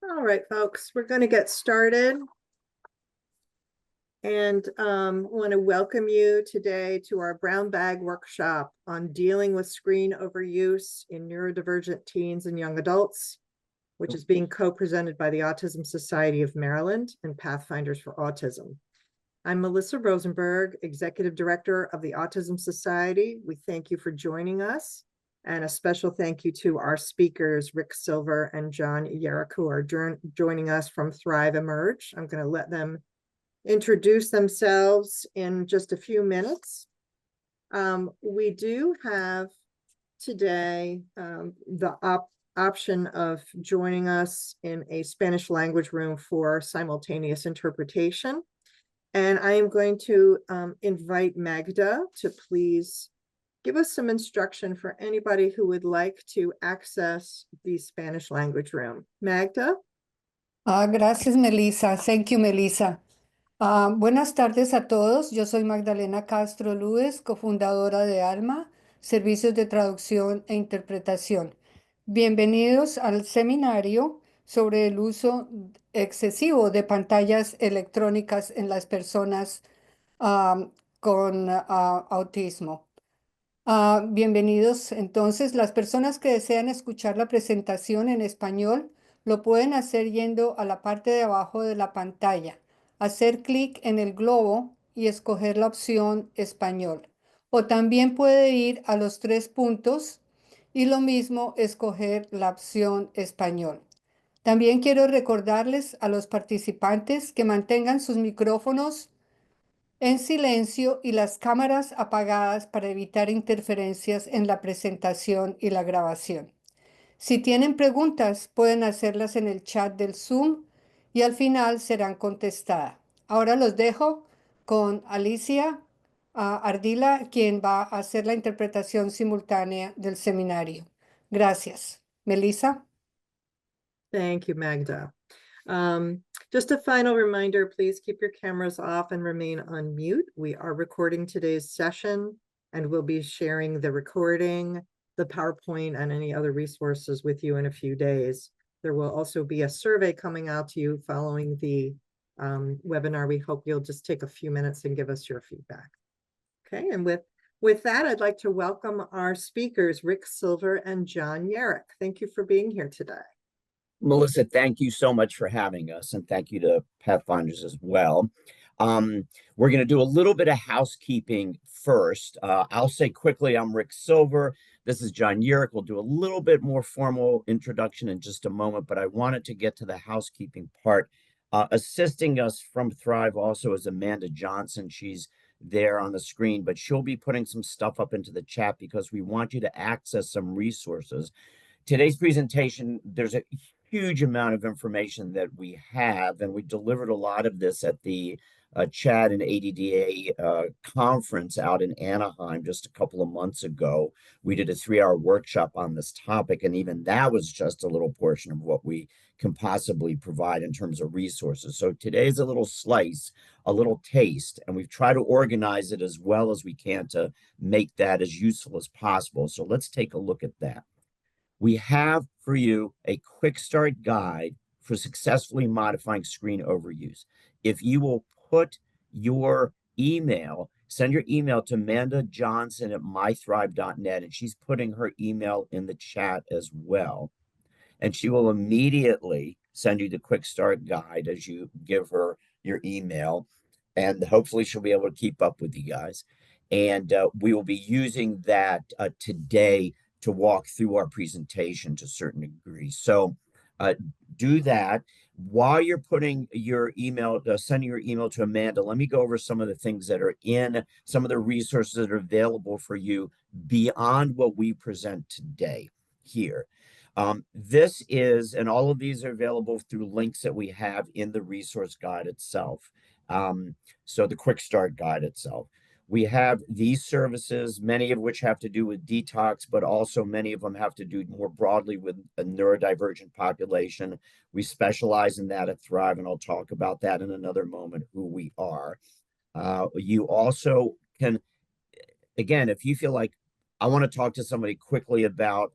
All right, folks, we're going to get started. And I want to welcome you today to our brown bag workshop on dealing with screen overuse in neurodivergent teens and young adults, which is being co-presented by the Autism Society of Maryland and Pathfinders for Autism. I'm Melissa Rosenberg, Executive Director of the Autism Society. We thank you for joining us. And a special thank you to our speakers, Rick Silver and John Yearick, who are joining us from Thrive Emerge. I'm going to let them introduce themselves in just a few minutes. We do have today the option of joining us in a Spanish language room for simultaneous interpretation. And I am going to invite Magda to please give us some instruction for anybody who would like to access the Spanish language room. Magda? Gracias, Melissa. Thank you, Melissa. Buenas tardes a todos. Yo soy Magdalena Castro Lúez, cofundadora de ALMA, Servicios de Traducción e Interpretación. Bienvenidos al seminario sobre el uso excesivo de pantallas electrónicas en las personas con autismo. Bienvenidos. Entonces, las personas que desean escuchar la presentación en español lo pueden hacer yendo a la parte de abajo de la pantalla, hacer clic en el globo y escoger la opción español. O también puede ir a los 3 puntos y lo mismo escoger la opción español. También quiero recordarles a los participantes que mantengan sus micrófonos en silencio y las cámaras apagadas para evitar interferencias en la presentación y la grabación. Si tienen preguntas, pueden hacerlas en el chat del Zoom y al final serán contestadas. Ahora los dejo con Alicia Ardila, quien va a hacer la interpretación simultánea del seminario. Gracias. Melissa. Thank you, Magda. Just a final reminder, please keep your cameras off and remain on mute. We are recording today's session and we'll be sharing the recording, the PowerPoint, and any other resources with you in a few days. There will also be a survey coming out to you following the webinar. We hope you'll just take a few minutes and give us your feedback. Okay, and with that, I'd like to welcome our speakers, Rick Silver and John Yearick. Thank you for being here today. Melissa, thank you so much for having us, and thank you to Pathfinders as well. We're going to do a little bit of housekeeping first. I'll say quickly, I'm Rick Silver. This is John Yearick. We'll do a little bit more formal introduction in just a moment, but I wanted to get to the housekeeping part. Assisting us from Thrive also is Amanda Johnson. She's there on the screen, but she'll be putting some stuff up into the chat because we want you to access some resources. Today's presentation, there's a huge amount of information that we have, and we delivered a lot of this at the CHAD and ADDA conference out in Anaheim just a couple of months ago. We did a 3-hour workshop on this topic, and even that was just a little portion of what we can possibly provide in terms of resources. So today's a little slice, a little taste, and we've tried to organize it as well as we can to make that as useful as possible. So let's take a look at that. We have for you a quick start guide for successfully modifying screen overuse. If you will put your email, send your email to Amanda Johnson at mythrive.net, and she's putting her email in the chat as well. And she will immediately send you the quick start guide as you give her your email. And hopefully she'll be able to keep up with you guys. And we will be using that today to walk through our presentation to a certain degree. So do that. While you're putting your email, sending your email to Amanda, let me go over some of the things that are in, some of the resources that are available for you beyond what we present today here. This is, and all of these are available through links that we have in the resource guide itself. So the quick start guide itself. We have these services, many of which have to do with detox, but also many of them have to do more broadly with a neurodivergent population. We specialize in that at Thrive, and I'll talk about that in another moment, who we are. You also can, again, if you feel like I want to talk to somebody quickly about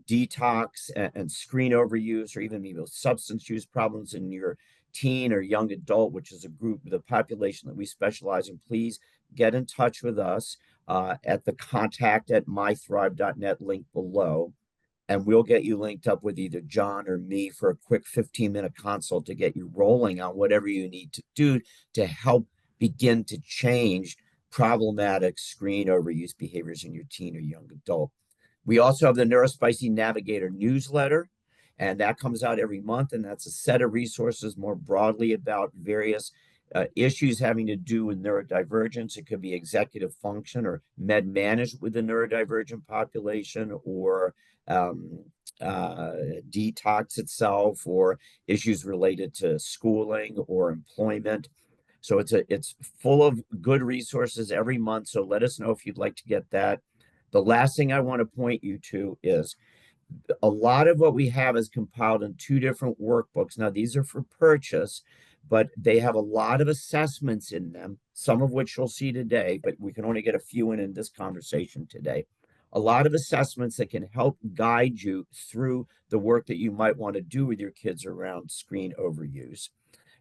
detox and screen overuse, or even maybe substance use problems in your teen or young adult, which is a group, the population that we specialize in, please get in touch with us at the contact@mythrive.net link below. And we'll get you linked up with either John or me for a quick 15-minute consult to get you rolling on whatever you need to do to help begin to change problematic screen overuse behaviors in your teen or young adult. We also have the Neurospicy Navigator newsletter, and that comes out every month, and that's a set of resources more broadly about various issues having to do with neurodivergence. It could be executive function or med management with the neurodivergent population, or detox itself, or issues related to schooling or employment. So it's full of good resources every month. So let us know if you'd like to get that. The last thing I want to point you to is a lot of what we have is compiled in 2 different workbooks. Now, these are for purchase, but they have a lot of assessments in them, some of which you'll see today, but we can only get a few in this conversation today. A lot of assessments that can help guide you through the work that you might want to do with your kids around screen overuse.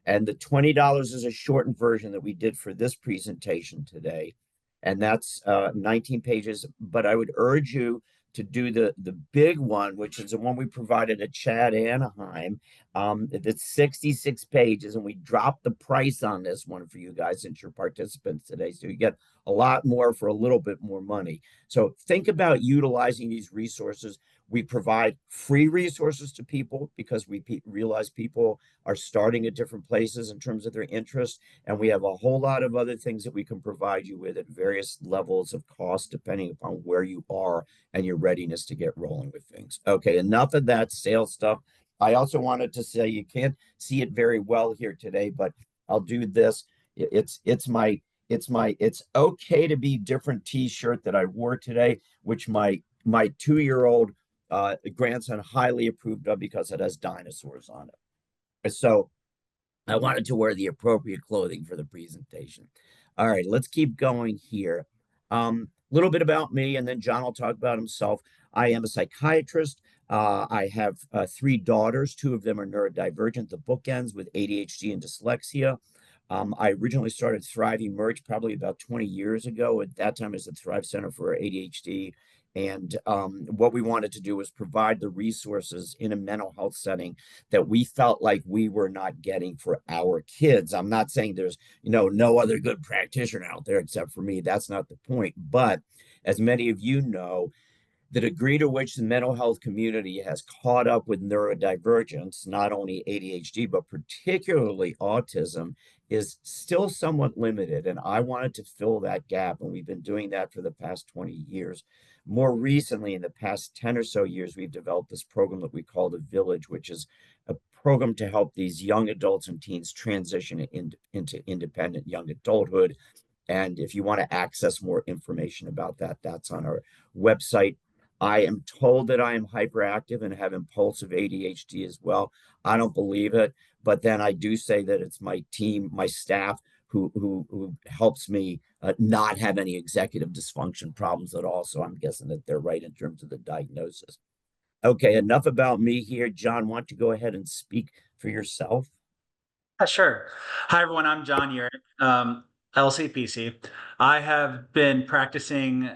And the $20 is a shortened version that we did for this presentation today. And that's 19 pages. But I would urge you to do the big one, which is the one we provided at Chad Anaheim. It's 66 pages, and we dropped the price on this one for you guys since you're participants today. So you get a lot more for a little bit more money. So think about utilizing these resources. We provide free resources to people because we realize people are starting at different places in terms of their interests. And we have a whole lot of other things that we can provide you with at various levels of cost, depending upon where you are and your readiness to get rolling with things. Okay, enough of that sales stuff. I also wanted to say, you can't see it very well here today, but I'll do this. It's okay to be different t-shirt that I wore today, which my 2-year-old grandson highly approved of because it has dinosaurs on it. So I wanted to wear the appropriate clothing for the presentation. All right, let's keep going here. Little bit about me, and then John will talk about himself. I am a psychiatrist. I have 3 daughters. 2 of them are neurodivergent, the bookends, with ADHD and dyslexia. I originally started Thrive Emerge probably about 20 years ago. At that time, it was the Thrive Center for ADHD. And what we wanted to do was provide the resources in a mental health setting that we felt like we were not getting for our kids. I'm not saying there's, no other good practitioner out there except for me. That's not the point. But as many of you know, the degree to which the mental health community has caught up with neurodivergence, not only ADHD, but particularly autism, is still somewhat limited. And I wanted to fill that gap. And we've been doing that for the past 20 years. More recently, in the past 10 or so years, we've developed this program that we call The Village, which is a program to help these young adults and teens transition into independent young adulthood. And if you want to access more information about that, that's on our website. I am told that I am hyperactive and have impulsive ADHD as well. I don't believe it, but then I do say that it's my team, my staff, who helps me not have any executive dysfunction problems at all. So I'm guessing that they're right in terms of the diagnosis. Okay, enough about me here. John, why don't you go ahead and speak for yourself? Sure. Hi, everyone. I'm John Yearick, LCPC. I have been practicing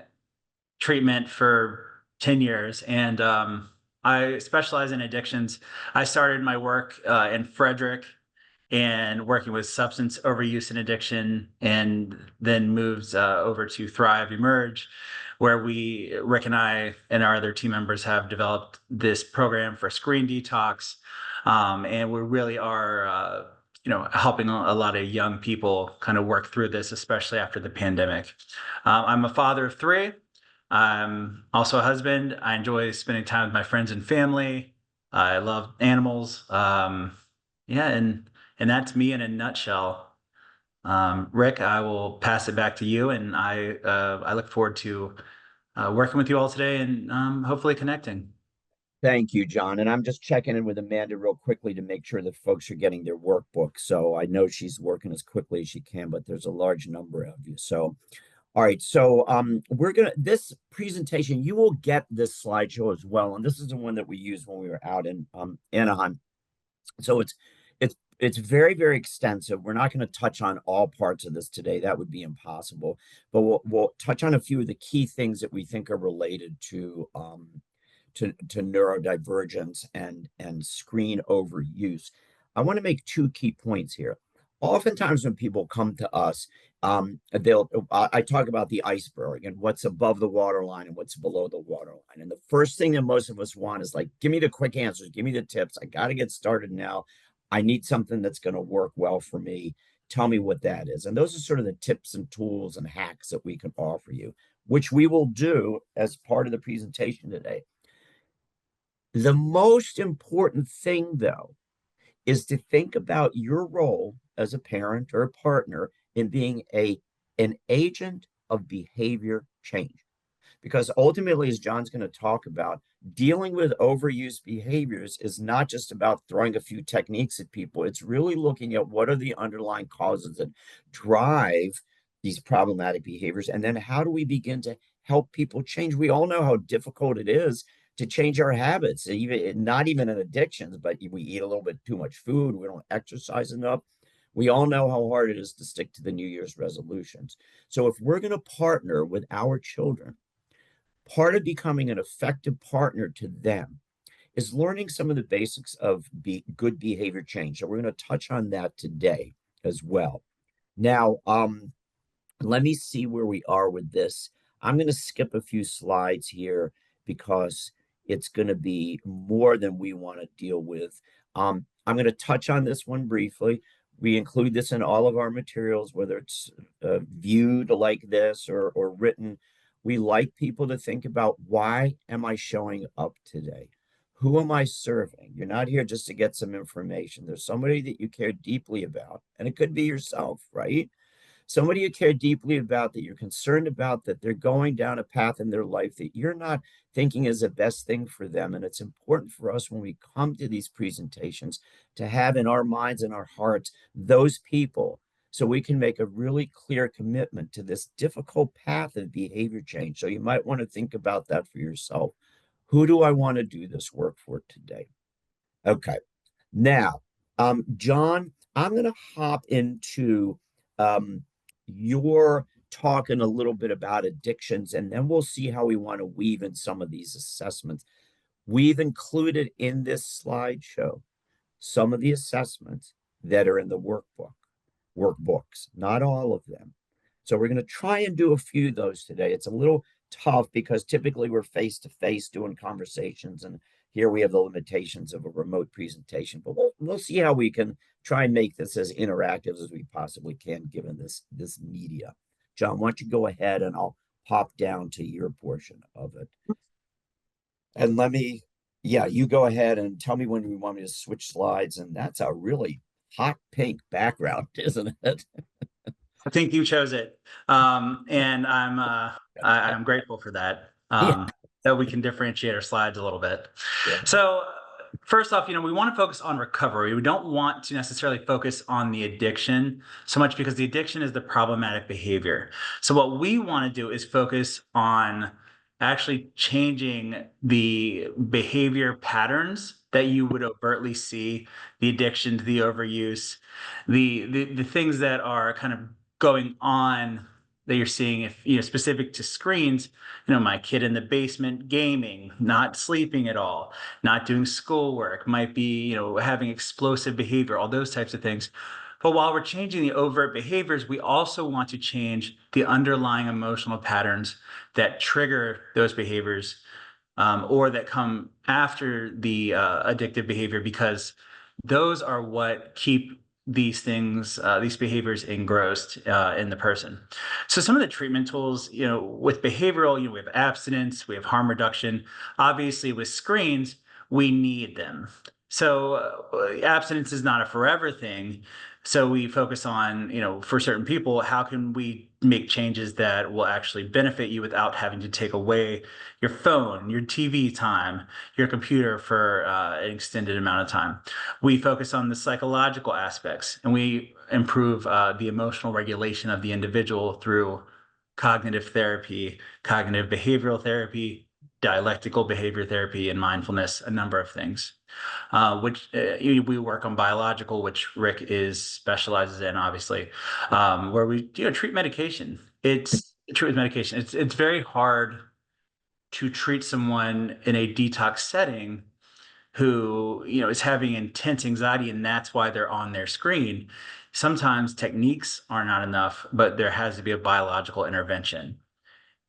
treatment for 10 years, and I specialize in addictions. I started my work in Frederick and working with substance overuse and addiction, and then moved over to Thrive Emerge, where Rick and I and our other team members have developed this program for screen detox. And we really are helping a lot of young people kind of work through this, especially after the pandemic. I'm a father of 3. I'm also a husband. I enjoy spending time with my friends and family. I love animals. And that's me in a nutshell. Rick, I will pass it back to you, and I look forward to working with you all today and hopefully connecting. Thank you, John. And I'm just checking in with Amanda real quickly to make sure that folks are getting their workbook. So I know she's working as quickly as she can, but there's a large number of you. So All right, so this presentation, you will get this slideshow as well, and this is the one that we used when we were out in Anaheim. So it's very, very extensive. We're not going to touch on all parts of this today. That would be impossible. But we'll touch on a few of the key things that we think are related to neurodivergence and screen overuse. I want to make two key points here. Oftentimes when people come to us, I talk about the iceberg and what's above the waterline and what's below the waterline. And the first thing that most of us want is like, give me the quick answers, give me the tips. I got to get started now. I need something that's going to work well for me. Tell me what that is. And those are sort of the tips and tools and hacks that we can offer you, which we will do as part of the presentation today. The most important thing, though, is to think about your role as a parent or a partner in being an agent of behavior change. Because ultimately, as John's going to talk about, dealing with overuse behaviors is not just about throwing a few techniques at people. It's really looking at what are the underlying causes that drive these problematic behaviors, and then how do we begin to help people change? We all know how difficult it is to change our habits, even not even in addictions, but we eat a little bit too much food, we don't exercise enough. We all know how hard it is to stick to the New Year's resolutions. So if we're going to partner with our children, part of becoming an effective partner to them is learning some of the basics of good behavior change. So we're going to touch on that today as well. Now, let me see where we are with this. I'm going to skip a few slides here because it's going to be more than we want to deal with. I'm going to touch on this one briefly. We include this in all of our materials, whether it's viewed like this or written. We like people to think about, why am I showing up today? Who am I serving? You're not here just to get some information. There's somebody that you care deeply about, and it could be yourself, right? Somebody you care deeply about, that you're concerned about, that they're going down a path in their life that you're not thinking is the best thing for them. And it's important for us when we come to these presentations to have in our minds and our hearts those people, so we can make a really clear commitment to this difficult path of behavior change. So you might want to think about that for yourself. Who do I want to do this work for today? Okay. Now, John, I'm going to hop into your talking a little bit about addictions, and then we'll see how we want to weave in some of these assessments. We've included in this slideshow some of the assessments that are in the workbooks, not all of them. So we're going to try and do a few of those today. It's a little tough because typically we're face-to-face doing conversations, and here we have the limitations of a remote presentation, but we'll see how we can try and make this as interactive as we possibly can given this media. John, why don't you go ahead and I'll hop down to your portion of it. And you go ahead and tell me when you want me to switch slides. And that's a really hot pink background, isn't it? I think you chose it. And I'm grateful for that. That we can differentiate our slides a little bit. Yeah. So first off, we want to focus on recovery. We don't want to necessarily focus on the addiction so much, because the addiction is the problematic behavior. So what we want to do is focus on actually changing the behavior patterns that you would overtly see, the addiction, the overuse, the things that are kind of going on that you're seeing, if specific to screens, my kid in the basement gaming, not sleeping at all, not doing schoolwork, might be, having explosive behavior, all those types of things. But while we're changing the overt behaviors, we also want to change the underlying emotional patterns that trigger those behaviors, or that come after the addictive behavior, because those are what keep these things, these behaviors engrossed in the person. So some of the treatment tools, with behavioral, we have abstinence, we have harm reduction. Obviously with screens, we need them. So abstinence is not a forever thing. So we focus on, for certain people, how can we make changes that will actually benefit you without having to take away your phone, your TV time, your computer for an extended amount of time. We focus on the psychological aspects, and we improve the emotional regulation of the individual through cognitive therapy, cognitive behavioral therapy, dialectical behavior therapy, and mindfulness, a number of things. We work on biological, which Rick specializes in, obviously, where we treat medication. It's very hard to treat someone in a detox setting who is having intense anxiety, and that's why they're on their screen. Sometimes techniques are not enough, but there has to be a biological intervention.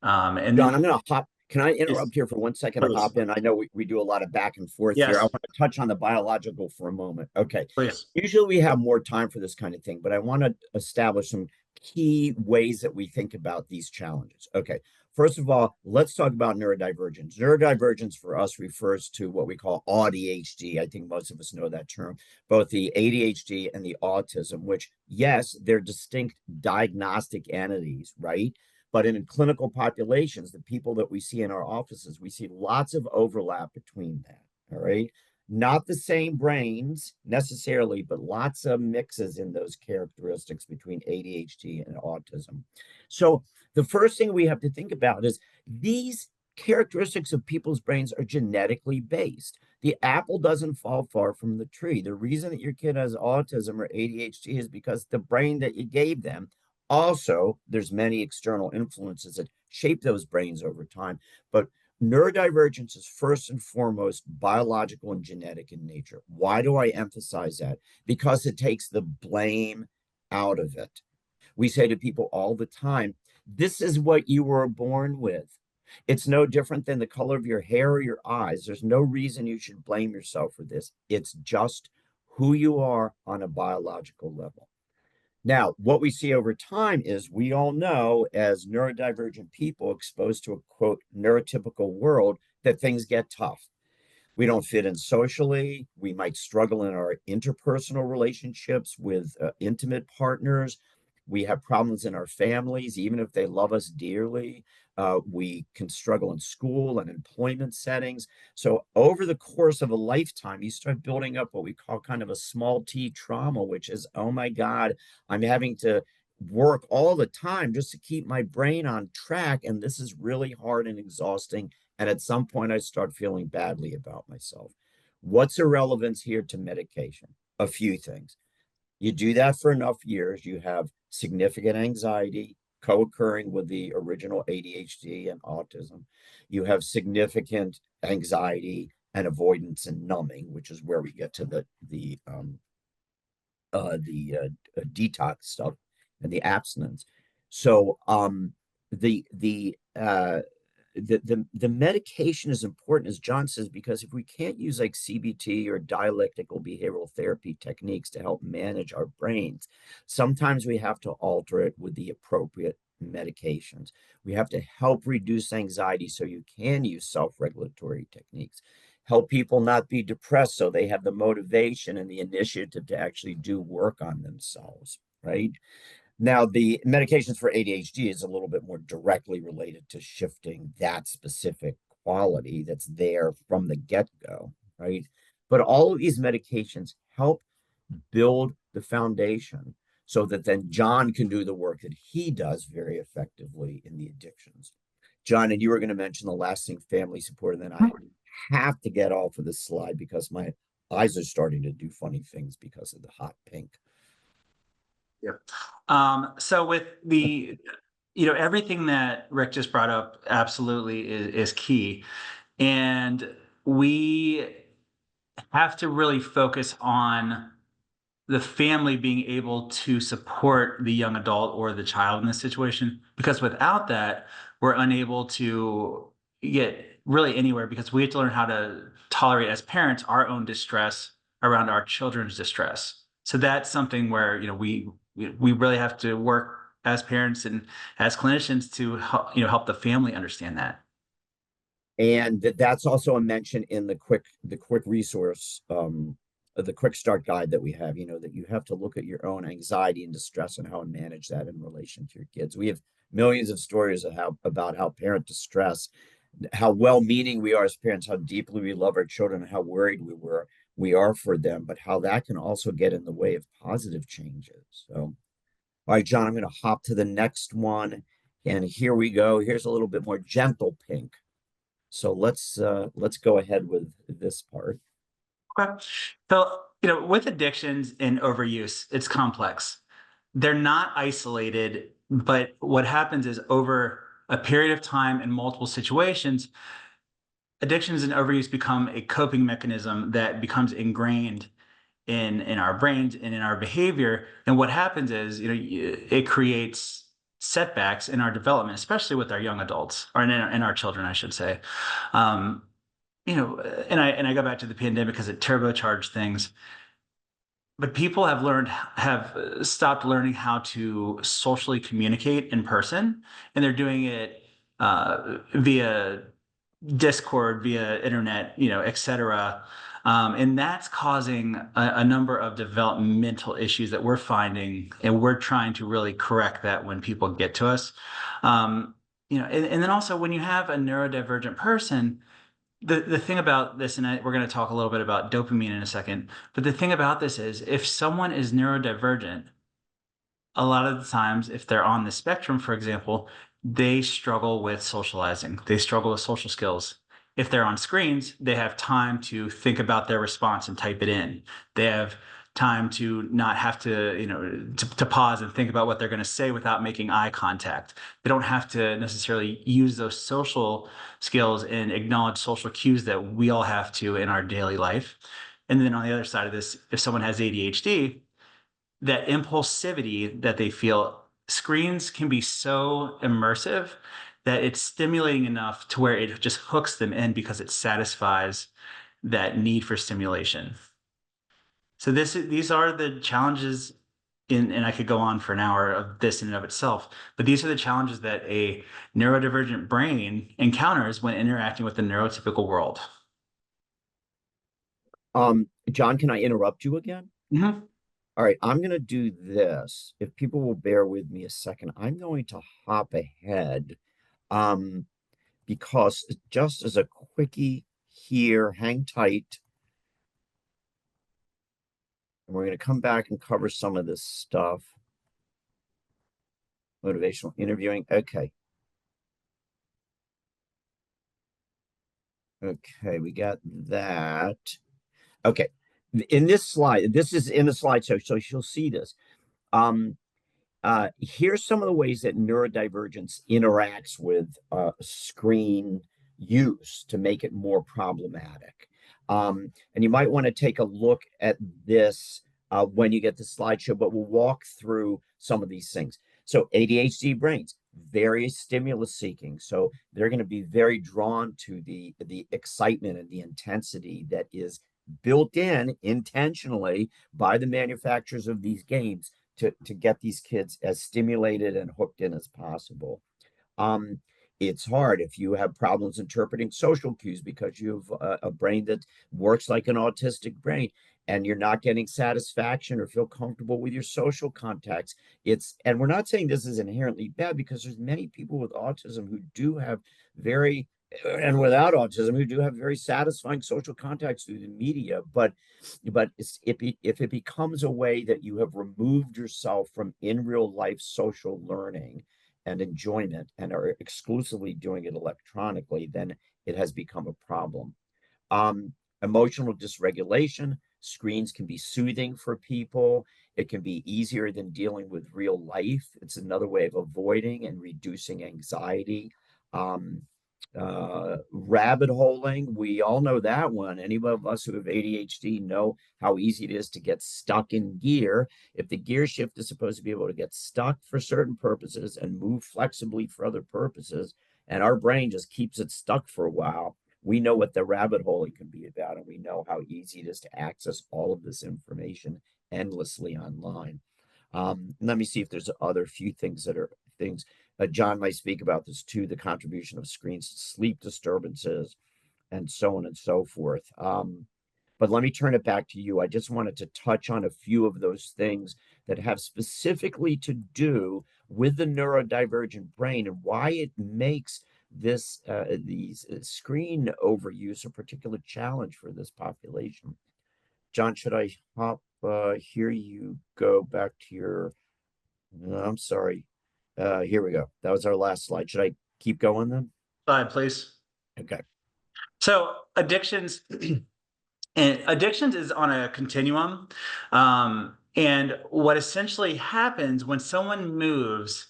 And John, then I'm going to hop. Can I Yes. interrupt here for 1 second and Please. hop in? I know we do a lot of back and forth here. I Yes, want to touch on the biological for a moment. Okay. please. Usually we have more time for this kind of thing, but I want to establish some key ways that we think about these challenges. Okay. First of all, let's talk about neurodivergence. Neurodivergence for us refers to what we call ADHD. I think most of us know that term, both the ADHD and the autism, which, yes, they're distinct diagnostic entities, right? But in clinical populations, the people that we see in our offices, we see lots of overlap between that. All right. Not the same brains necessarily, but lots of mixes in those characteristics between ADHD and autism. So the first thing we have to think about is these characteristics of people's brains are genetically based. The apple doesn't fall far from the tree. The reason that your kid has autism or ADHD is because the brain that you gave them. Also, there's many external influences that shape those brains over time, but neurodivergence is first and foremost biological and genetic in nature. Why do I emphasize that? Because it takes the blame out of it. We say to people all the time, this is what you were born with. It's no different than the color of your hair or your eyes. There's no reason you should blame yourself for this. It's just who you are on a biological level. Now, what we see over time is we all know as neurodivergent people exposed to a quote neurotypical world that things get tough. We don't fit in socially. We might struggle in our interpersonal relationships with intimate partners. We have problems in our families, even if they love us dearly. We can struggle in school and employment settings. So over the course of a lifetime, you start building up what we call kind of a small t trauma, which is, oh my God, I'm having to work all the time just to keep my brain on track. And this is really hard and exhausting. And at some point, I start feeling badly about myself. What's the relevance here to medication? A few things. You do that for enough years, you have significant anxiety co-occurring with the original ADHD and autism. You have significant anxiety and avoidance and numbing, which is where we get to the detox stuff and the abstinence. So the medication is important, as John says, because if we can't use like CBT or dialectical behavioral therapy techniques to help manage our brains, sometimes we have to alter it with the appropriate medications. We have to help reduce anxiety so you can use self-regulatory techniques. Help people not be depressed so they have the motivation and the initiative to actually do work on themselves, right? Now, the medications for ADHD is a little bit more directly related to shifting that specific quality that's there from the get-go, right? But all of these medications help build the foundation so that then John can do the work that he does very effectively in the addictions. John, and you were going to mention the last thing, family support, and then I have to get off of this slide because my eyes are starting to do funny things because of the hot pink. Yep. So with the, everything that Rick just brought up absolutely is key. And we have to really focus on the family being able to support the young adult or the child in this situation, because without that, we're unable to get really anywhere, because we have to learn how to tolerate as parents our own distress around our children's distress. So that's something where, we really have to work as parents and as clinicians to help the family understand that. And that's also a mention in the quick resource, the quick start guide that we have, that you have to look at your own anxiety and distress and how to manage that in relation to your kids. We have millions of stories about how parent distress, how well-meaning we are as parents, how deeply we love our children, and how worried we are for them, but how that can also get in the way of positive changes. So, all right, John, I'm going to hop to the next one And here we go. Here's a little bit more gentle pink. So let's go ahead with this part. Okay. So, with addictions and overuse, it's complex. They're not isolated, but what happens is over a period of time in multiple situations, addictions and overuse become a coping mechanism that becomes ingrained in our brains and in our behavior. And what happens is, it creates setbacks in our development, especially with our young adults, or in our children, I should say. Um, and I go back to the pandemic because it turbocharged things. But people have stopped learning how to socially communicate in person, and they're doing it via Discord, via internet, et cetera. And that's causing a number of developmental issues that we're finding, and we're trying to really correct that when people get to us. And then also when you have a neurodivergent person, the thing about this, and we're going to talk a little bit about dopamine in a second, but the thing about this is if someone is neurodivergent, a lot of the times, if they're on the spectrum, for example, they struggle with socializing. They struggle with social skills. If they're on screens, they have time to think about their response and type it in. They have time to not have to, to pause and think about what they're going to say without making eye contact. They don't have to necessarily use those social skills and acknowledge social cues that we all have to in our daily life. And then on the other side of this, if someone has ADHD, that impulsivity that they feel, screens can be so immersive that it's stimulating enough to where it just hooks them in because it satisfies that need for stimulation. So these are the challenges and I could go on for an hour of this in and of itself, but these are the challenges that a neurodivergent brain encounters when interacting with the neurotypical world. John, can I interrupt you again? Mm-hmm. All right, I'm going to do this. If people will bear with me a second, I'm going to hop ahead because just as a quickie here, hang tight. And we're going to come back and cover some of this stuff. Motivational interviewing. Okay. Okay, we got that. Okay. In this slide, this is in the slideshow, so you'll see this. Here's some of the ways that neurodivergence interacts with screen use to make it more problematic. And you might want to take a look at this when you get the slideshow, but we'll walk through some of these things. So ADHD brains, very stimulus seeking. So they're going to be very drawn to the excitement and the intensity that is built in intentionally by the manufacturers of these games to get these kids as stimulated and hooked in as possible. It's hard if you have problems interpreting social cues because you have a brain that works like an autistic brain and you're not getting satisfaction or feel comfortable with your social contacts. And we're not saying this is inherently bad because there's many people with autism who do have and without autism who do have very satisfying social contacts through the media, but if it becomes a way that you have removed yourself from in real life social learning and enjoyment and are exclusively doing it electronically, then it has become a problem. Emotional dysregulation, screens can be soothing for people. It can be easier than dealing with real life. It's another way of avoiding and reducing anxiety. Rabbit holing, we all know that one. Any of us who have ADHD know how easy it is to get stuck in gear. If the gear shift is supposed to be able to get stuck for certain purposes and move flexibly for other purposes, and our brain just keeps it stuck for a while, we know what the rabbit holing can be about, and we know how easy it is to access all of this information endlessly online. Let me see if there's other few things that are things. John might speak about this too, the contribution of screens to sleep disturbances and so on and so forth. But let me turn it back to you. I just wanted to touch on a few of those things that have specifically to do with the neurodivergent brain and why it makes these screen overuse a particular challenge for this population. John, should I hop here? You go back to your, I'm sorry. Here we go. That was our last slide. Should I keep going then? Slide, please. Okay. So addictions, and addictions is on a continuum. And what essentially happens when someone moves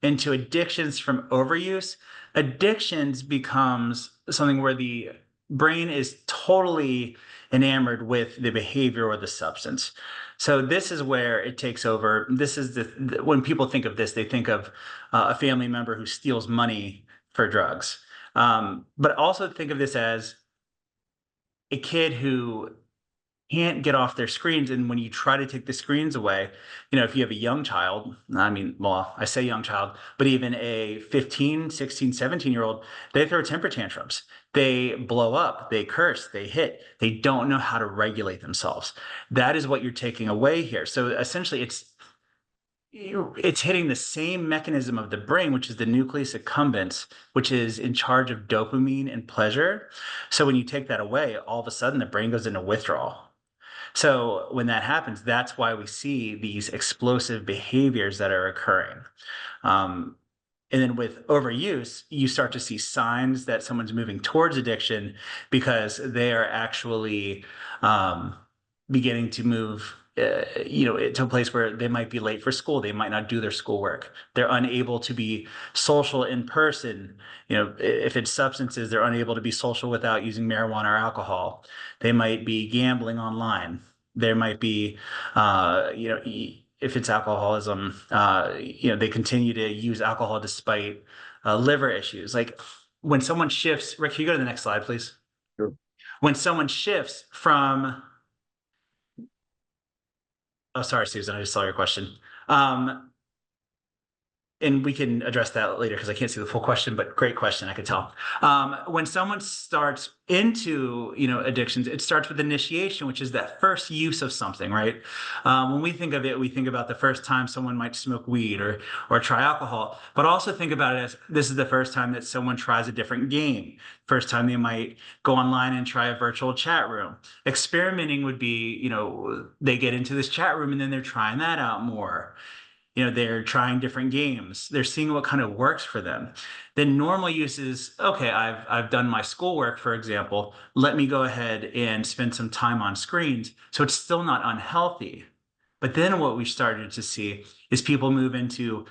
into addictions from overuse, addictions becomes something where the brain is totally enamored with the behavior or the substance. So this is where it takes over. This is when people think of this, they think of a family member who steals money for drugs. But also think of this as a kid who can't get off their screens. And when you try to take the screens away, if you have a young child, I mean, well, I say young child, but even a 15, 16, 17-year-old, they throw temper tantrums. They blow up, they curse, they hit, they don't know how to regulate themselves. That is what you're taking away here. So essentially it's hitting the same mechanism of the brain, which is the nucleus accumbens, which is in charge of dopamine and pleasure. So when you take that away, all of a sudden the brain goes into withdrawal. So when that happens, that's why we see these explosive behaviors that are occurring. And then with overuse, you start to see signs that someone's moving towards addiction because they are actually beginning to move to a place where they might be late for school. They might not do their schoolwork. They're unable to be social in person. If it's substances, they're unable to be social without using marijuana or alcohol. They might be gambling online. There might be, if it's alcoholism, they continue to use alcohol despite liver issues. Like when someone shifts, Rick, can you go to the next slide, please? Sure. When someone shifts from, oh, sorry, Susan, I just saw your question. And we can address that later because I can't see the full question, but great question, I could tell. When someone starts into, addictions, it starts with initiation, which is that first use of something, right? When we think of it, we think about the first time someone might smoke weed or try alcohol, but also think about it as this is the first time that someone tries a different game. First time they might go online and try a virtual chat room. Experimenting would be, they get into this chat room and then they're trying that out more. They're trying different games. They're seeing what kind of works for them. Then normal use is, okay, I've done my schoolwork, for example. Let me go ahead and spend some time on screens. So it's still not unhealthy. But then what we started to see is people move into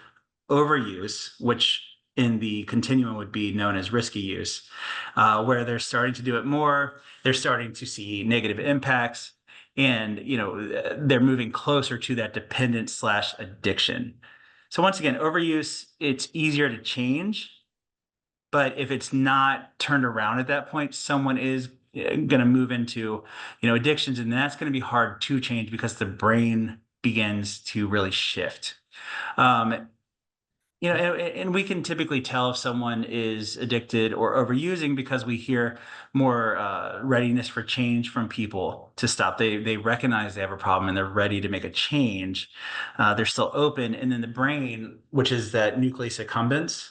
overuse, which in the continuum would be known as risky use, where they're starting to do it more. They're starting to see negative impacts. And, they're moving closer to that dependence/addiction. So once again, overuse, it's easier to change. But if it's not turned around at that point, someone is going to move into, addictions. And that's going to be hard to change because the brain begins to really shift. And we can typically tell if someone is addicted or overusing because we hear more readiness for change from people to stop. They recognize they have a problem and they're ready to make a change. They're still open. And then the brain, which is that nucleus accumbens,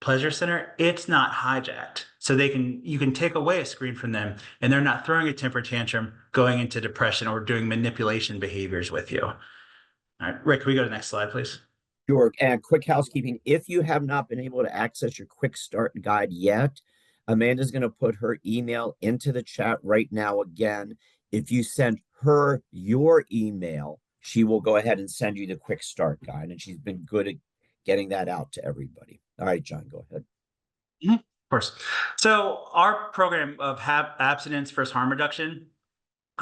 pleasure center, it's not hijacked. So you can take away a screen from them and they're not throwing a temper tantrum, going into depression or doing manipulation behaviors with you. All right, Rick, can we go to the next slide, please? Sure. And quick housekeeping. If you have not been able to access your quick start guide yet, Amanda's going to put her email into the chat right now. Again, if you send her your email, she will go ahead and send you the quick start guide. And she's been good at getting that out to everybody. All right, John, go ahead. Mm-hmm. Of course. So our program of abstinence versus harm reduction,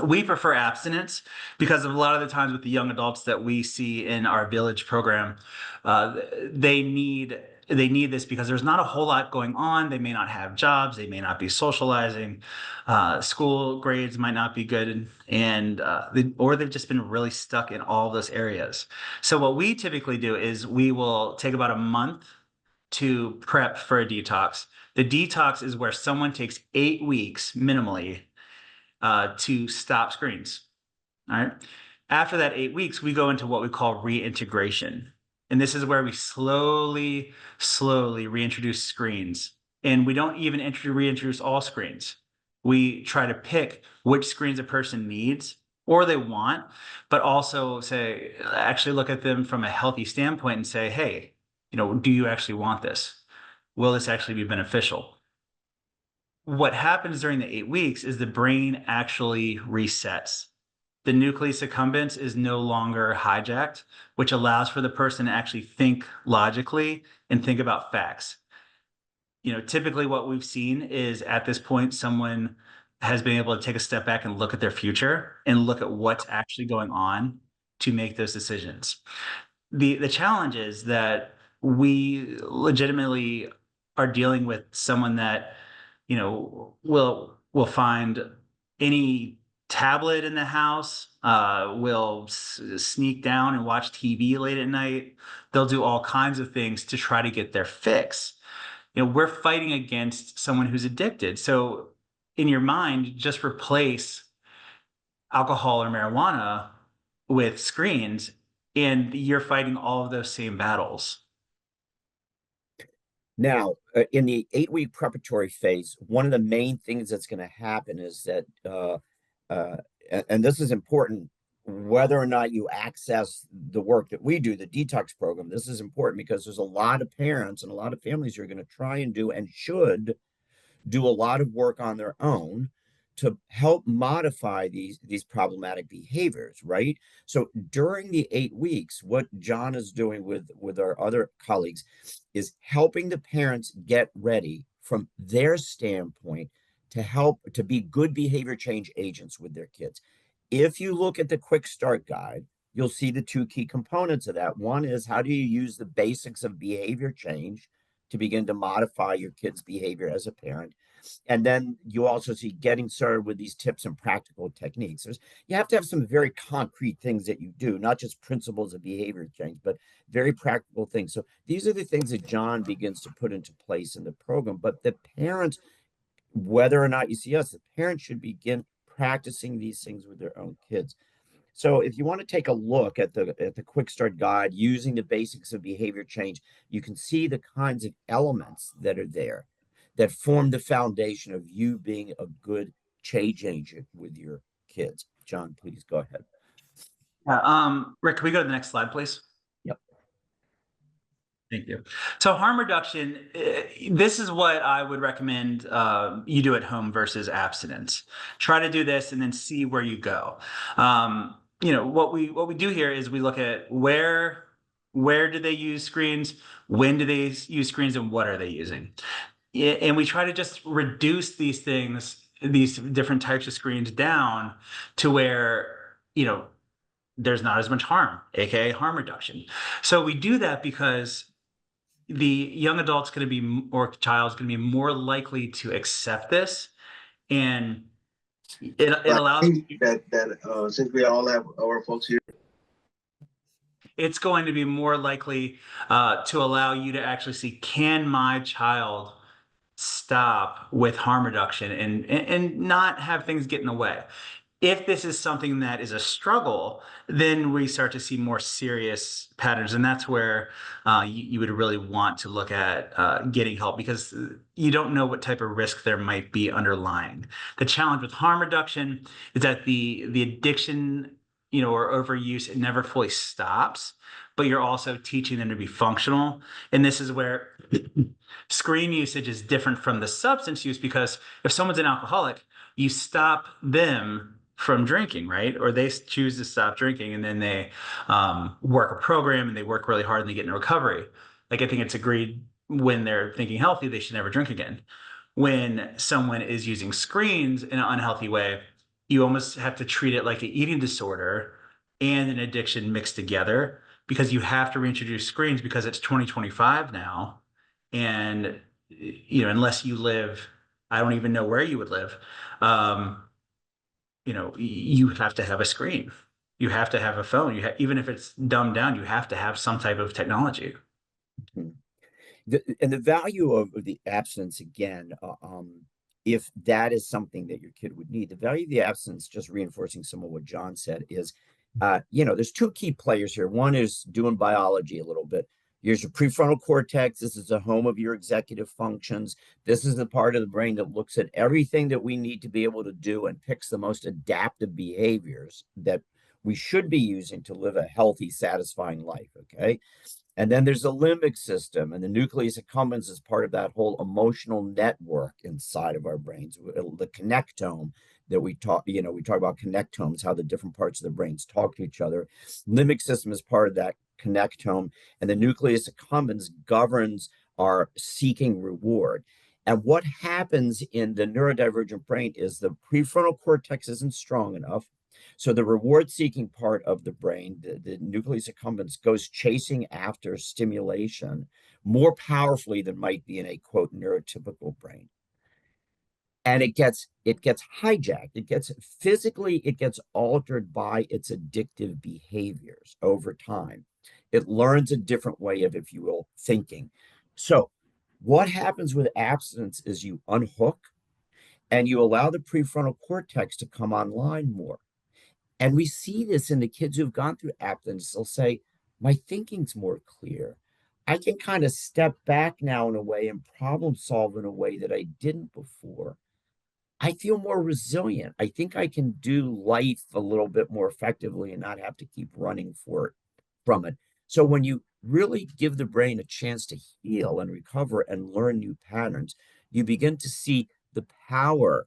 we prefer abstinence because of a lot of the times with the young adults that we see in our village program, they need this because there's not a whole lot going on. They may not have jobs. They may not be socializing. School grades might not be good. Or they've just been really stuck in all those areas. So what we typically do is we will take about a month to prep for a detox. The detox is where someone takes 8 weeks minimally to stop screens. All right. After that 8 weeks, we go into what we call reintegration. And this is where we slowly reintroduce screens. And we don't even reintroduce all screens. We try to pick which screens a person needs or they want, but also actually look at them from a healthy standpoint and say, hey, do you actually want this? Will this actually be beneficial? What happens during the 8 weeks is the brain actually resets. The nucleus accumbens is no longer hijacked, which allows for the person to actually think logically and think about facts. Typically what we've seen is at this point, someone has been able to take a step back and look at their future and look at what's actually going on to make those decisions. The challenge is that we legitimately are dealing with someone that, will find any tablet in the house, will sneak down and watch TV late at night. They'll do all kinds of things to try to get their fix. We're fighting against someone who's addicted. So in your mind, just replace alcohol or marijuana with screens, and you're fighting all of those same battles. Now, in the 8-week preparatory phase, one of the main things that's going to happen is that, and this is important, whether or not you access the work that we do, the detox program, this is important because there's a lot of parents and a lot of families who are going to try and do and should do a lot of work on their own to help modify these problematic behaviors, right? So during the 8 weeks, what John is doing with our other colleagues is helping the parents get ready from their standpoint to help to be good behavior change agents with their kids. If you look at the quick start guide, you'll see the 2 key components of that. One is, how do you use the basics of behavior change to begin to modify your kid's behavior as a parent? And then you also see getting started with these tips and practical techniques. You have to have some very concrete things that you do, not just principles of behavior change, but very practical things. So these are the things that John begins to put into place in the program. But the parents, whether or not you see us, the parents should begin practicing these things with their own kids. So if you want to take a look at the quick start guide using the basics of behavior change, you can see the kinds of elements that are there that form the foundation of you being a good change agent with your kids. John, please go ahead. Rick, can we go to the next slide, please? Yep. Thank you. So harm reduction, this is what I would recommend you do at home versus abstinence. Try to do this and then see where you go. What we do here is we look at where do they use screens, when do they use screens, and what are they using? And we try to just reduce these things, these different types of screens down to where, there's not as much harm, aka harm reduction. So we do that because the young adult's going to be, or child's going to be more likely to accept this, and it allows that since we all have our folks here, it's going to be more likely to allow you to actually see, can my child stop with harm reduction and not have things get in the way? If this is something that is a struggle, then we start to see more serious patterns. And that's where you would really want to look at getting help, because you don't know what type of risk there might be underlying. The challenge with harm reduction is that the addiction, or overuse, it never fully stops, but you're also teaching them to be functional. And this is where screen usage is different from the substance use, because if someone's an alcoholic, you stop them from drinking, right? Or they choose to stop drinking, and then they work a program and they work really hard and they get in recovery. Like, I think it's agreed, when they're thinking healthy, they should never drink again. When someone is using screens in an unhealthy way, you almost have to treat it like an eating disorder and an addiction mixed together, because you have to reintroduce screens, because it's 2025 now. And, unless you live, I don't even know where you would live, you have to have a screen. You have to have a phone. Even if it's dumbed down, you have to have some type of technology. And the value of the abstinence, again, if that is something that your kid would need, the value of the abstinence, just reinforcing some of what John said, is, there's 2 key players here. One is doing biology a little bit. Here's your prefrontal cortex. This is the home of your executive functions. This is the part of the brain that looks at everything that we need to be able to do and picks the most adaptive behaviors that we should be using to live a healthy, satisfying life. Okay. And then there's the limbic system, and the nucleus accumbens is part of that whole emotional network inside of our brains. The connectome that we talk about connectomes, how the different parts of the brains talk to each other. Limbic system is part of that connectome, and the nucleus accumbens governs our seeking reward. And what happens in the neurodivergent brain is the prefrontal cortex isn't strong enough. So the reward-seeking part of the brain, the nucleus accumbens, goes chasing after stimulation more powerfully than might be in a, quote, neurotypical brain. And it gets hijacked. It gets altered by its addictive behaviors over time. It learns a different way of, if you will, thinking. So what happens with abstinence is you unhook and you allow the prefrontal cortex to come online more. And we see this in the kids who've gone through abstinence. They'll say, my thinking's more clear. I can kind of step back now in a way and problem solve in a way that I didn't before. I feel more resilient. I think I can do life a little bit more effectively and not have to keep running from it. So when you really give the brain a chance to heal and recover and learn new patterns, you begin to see the power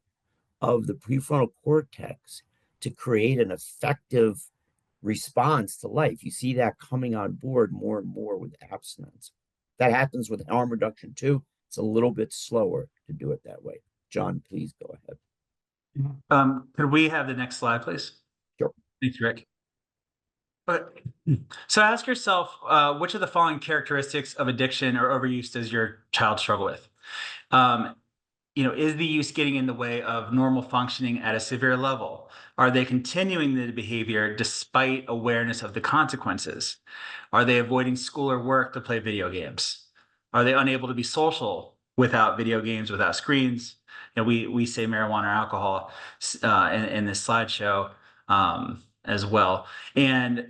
of the prefrontal cortex to create an effective response to life. You see that coming on board more and more with abstinence. That happens with harm reduction too. It's a little bit slower to do it that way. John, please go ahead. Could we have the next slide, please? Sure. Thanks, Rick. So ask yourself, which of the following characteristics of addiction or overuse does your child struggle with? Is the use getting in the way of normal functioning at a severe level? Are they continuing the behavior despite awareness of the consequences? Are they avoiding school or work to play video games? Are they unable to be social without video games, without screens? We say marijuana or alcohol in this slideshow as well. And,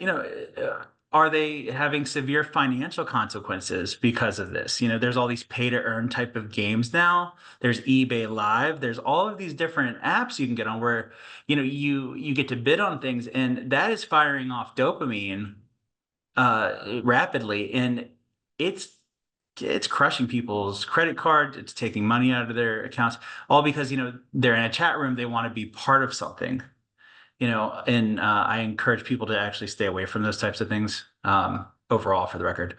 are they having severe financial consequences because of this? There's all these pay to earn type of games now. There's eBay Live. There's all of these different apps you can get on where, you get to bid on things, and that is firing off dopamine rapidly. And it's crushing people's credit card. It's taking money out of their accounts, all because, they're in a chat room. They want to be part of something. And I encourage people to actually stay away from those types of things overall, for the record,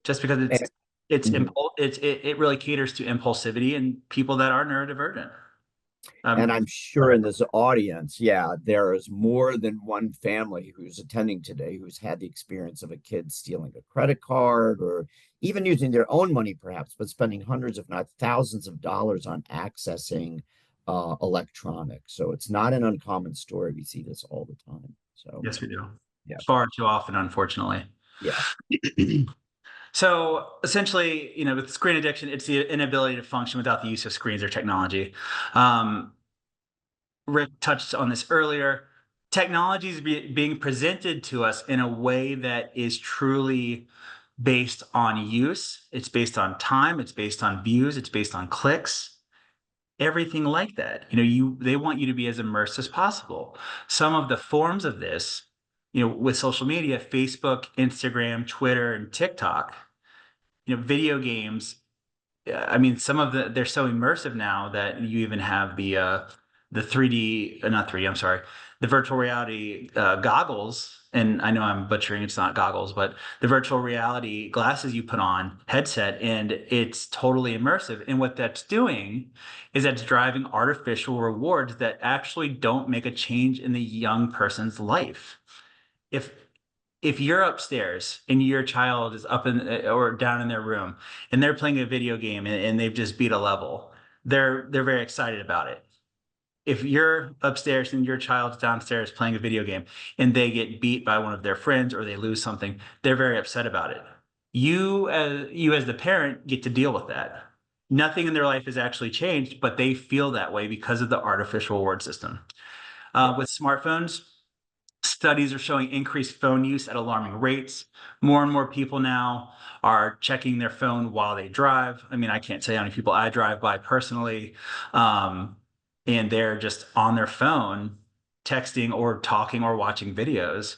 just because it really caters to impulsivity and people that are neurodivergent. And I'm sure in this audience, there is more than one family who's attending today who's had the experience of a kid stealing a credit card or even using their own money, perhaps, but spending hundreds, if not thousands of dollars on accessing electronics. So it's not an uncommon story. We see this all the time. So yes, we do. Yeah. Far too often, unfortunately. Yeah. So essentially, with screen addiction, it's the inability to function without the use of screens or technology. Rick touched on this earlier. Technology is being presented to us in a way that is truly based on use. It's based on time. It's based on views. It's based on clicks. Everything like that. They want you to be as immersed as possible. Some of the forms of this, with social media, Facebook, Instagram, Twitter, and TikTok, video games. Some of they're so immersive now that you even have the 3D, not 3D, I'm sorry, the virtual reality goggles. And I know I'm butchering, it's not goggles, but the virtual reality glasses you put on, headset, and it's totally immersive. And what that's doing is that's driving artificial rewards that actually don't make a change in the young person's life. If you're upstairs and your child is up or down in their room and they're playing a video game and they've just beat a level, they're very excited about it. If you're upstairs and your child's downstairs playing a video game and they get beat by one of their friends or they lose something, they're very upset about it. You as the parent get to deal with that. Nothing in their life has actually changed, but they feel that way because of the artificial reward system. With smartphones, studies are showing increased phone use at alarming rates. More and more people now are checking their phone while they drive. I can't say how many people I drive by personally. And they're just on their phone texting or talking or watching videos.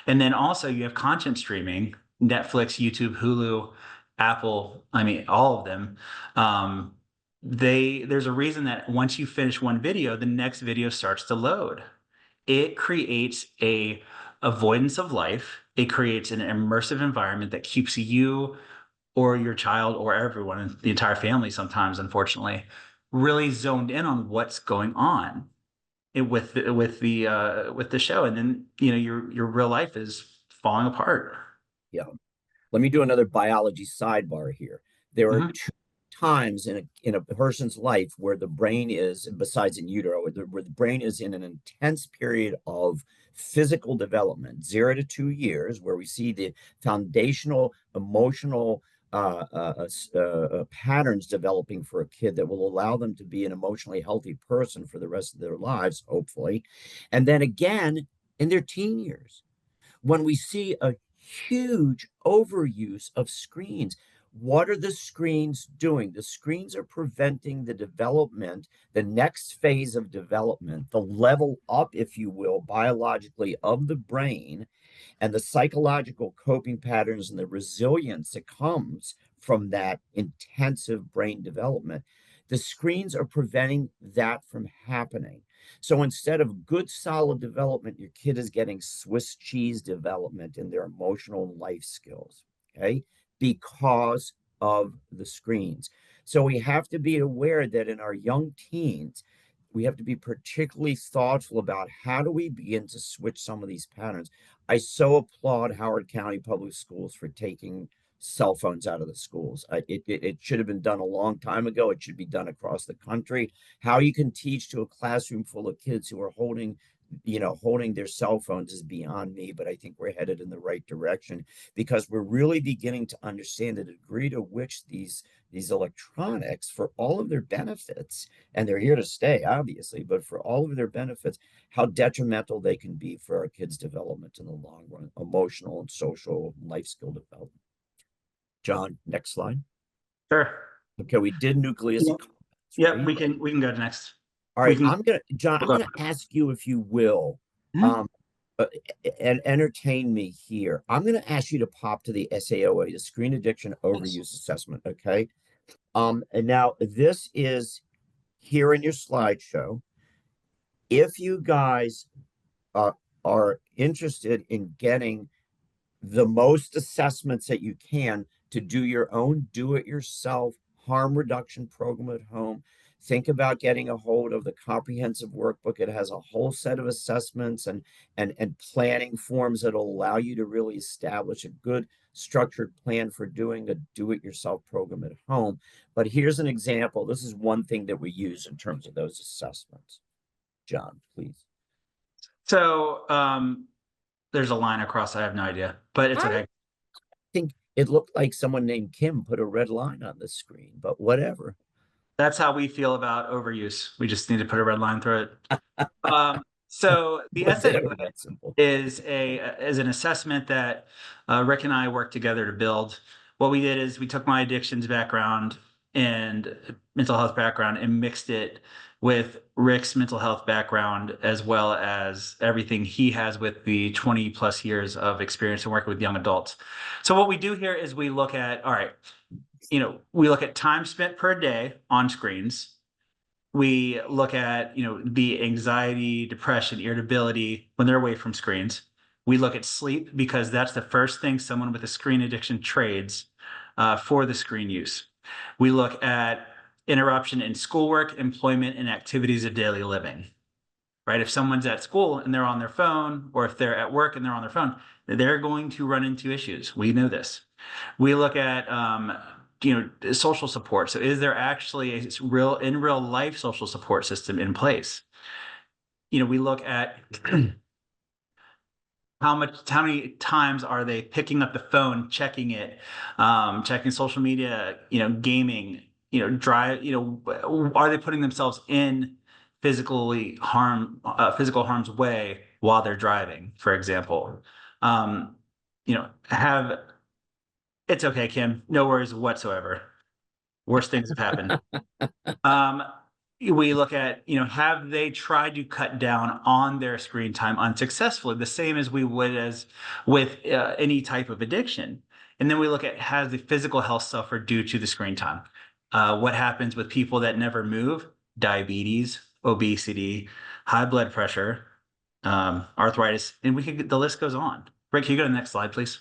And then also you have content streaming, Netflix, YouTube, Hulu, Apple, I mean, all of them. There's a reason that once you finish one video, the next video starts to load. It creates a avoidance of life. It creates an immersive environment that keeps you or your child or everyone, the entire family sometimes, unfortunately, really zoned in on what's going on with the show. And then, you know, your real life is falling apart. Yeah. Let me do another biology sidebar here. There are two times in a person's life where the brain is, besides in utero, where the brain is in an intense period of physical development, 0 to 2 years, where we see the foundational emotional patterns developing for a kid that will allow them to be an emotionally healthy person for the rest of their lives, hopefully. And then again in their teen years, when we see a huge overuse of screens. What are the screens doing? The screens are preventing the development, the next phase of development, the level up, if you will, biologically of the brain, and the psychological coping patterns and the resilience that comes from that intensive brain development. The screens are preventing that from happening. So instead of good, solid development, your kid is getting Swiss cheese development in their emotional and life skills, okay? Because of the screens. So we have to be aware that in our young teens, we have to be particularly thoughtful about how do we begin to switch some of these patterns. I so applaud Howard County Public Schools for taking cell phones out of the schools. It should have been done a long time ago. It should be done across the country. How you can teach to a classroom full of kids who are holding their cell phones is beyond me, but I think we're headed in the right direction because we're really beginning to understand the degree to which these electronics, for all of their benefits, and they're here to stay, obviously, but for all of their benefits, how detrimental they can be for our kids' development in the long run, emotional and social life skill development. John, next slide. Sure. Okay, we did nucleus. Yeah, right? we can go to next. All right, John, I'm gonna ask you, if you will, and entertain me here. I'm gonna ask you to pop to the SAOA, the Screen Addiction Overuse Assessment. Okay. And now this is here in your slideshow. If you guys are interested in getting the most assessments that you can to do your own do-it-yourself harm reduction program at home, think about getting a hold of the comprehensive workbook. It has a whole set of assessments and planning forms that will allow you to really establish a good structured plan for doing a do-it-yourself program at home. But here's an example. This is one thing that we use in terms of those assessments. John, please. So there's a line across. I have no idea, but it's okay. I think it looked like someone named Kim put a red line on the screen, but whatever. That's how we feel about overuse. We just need to put a red line through it. So the SAOA is an assessment that Rick and I worked together to build. What we did is we took my addictions background and mental health background and mixed it with Rick's mental health background, as well as everything he has with the 20 plus years of experience in working with young adults. So what we do here is we look at, all right, we look at time spent per day on screens. We look at, the anxiety, depression, irritability when they're away from screens. We look at sleep because that's the first thing someone with a screen addiction trades for the screen use. We look at interruption in schoolwork, employment, and activities of daily living, right? If someone's at school and they're on their phone, or if they're at work and they're on their phone, they're going to run into issues. We know this. We look at, social support. So is there actually a real life social support system in place? We look at how many times are they picking up the phone, checking it, checking social media, gaming, are they putting themselves in physical harm's way while they're driving, for example? It's okay, Kim. No worries whatsoever. Worst things have happened. we look at, have they tried to cut down on their screen time unsuccessfully, the same as we would as with any type of addiction. And then we look at, has the physical health suffered due to the screen time? What happens with people that never move? Diabetes, obesity, high blood pressure, arthritis, and the list goes on. Rick, can you go to the next slide, please?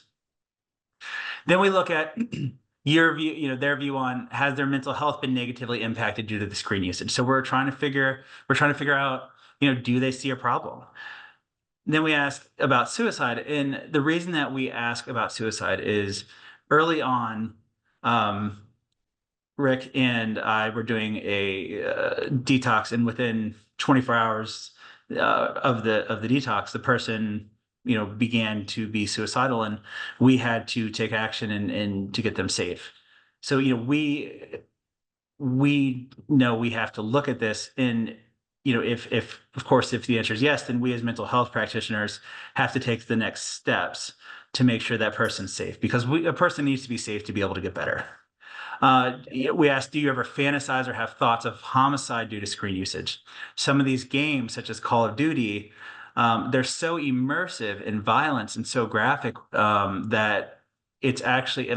Then we look at your view, their view on, has their mental health been negatively impacted due to the screen usage? So we're trying to figure out, do they see a problem? Then we ask about suicide. And the reason that we ask about suicide is early on, Rick and I were doing a detox, and within 24 hours of the detox, the person began to be suicidal, and we had to take action and to get them safe. So we know we have to look at this, and if of course if the answer is yes, then we as mental health practitioners have to take the next steps to make sure that person's safe, because a person needs to be safe to be able to get better. We asked, do you ever fantasize or have thoughts of homicide due to screen usage? Some of these games, such as Call of Duty, they're so immersive in violence and so graphic that it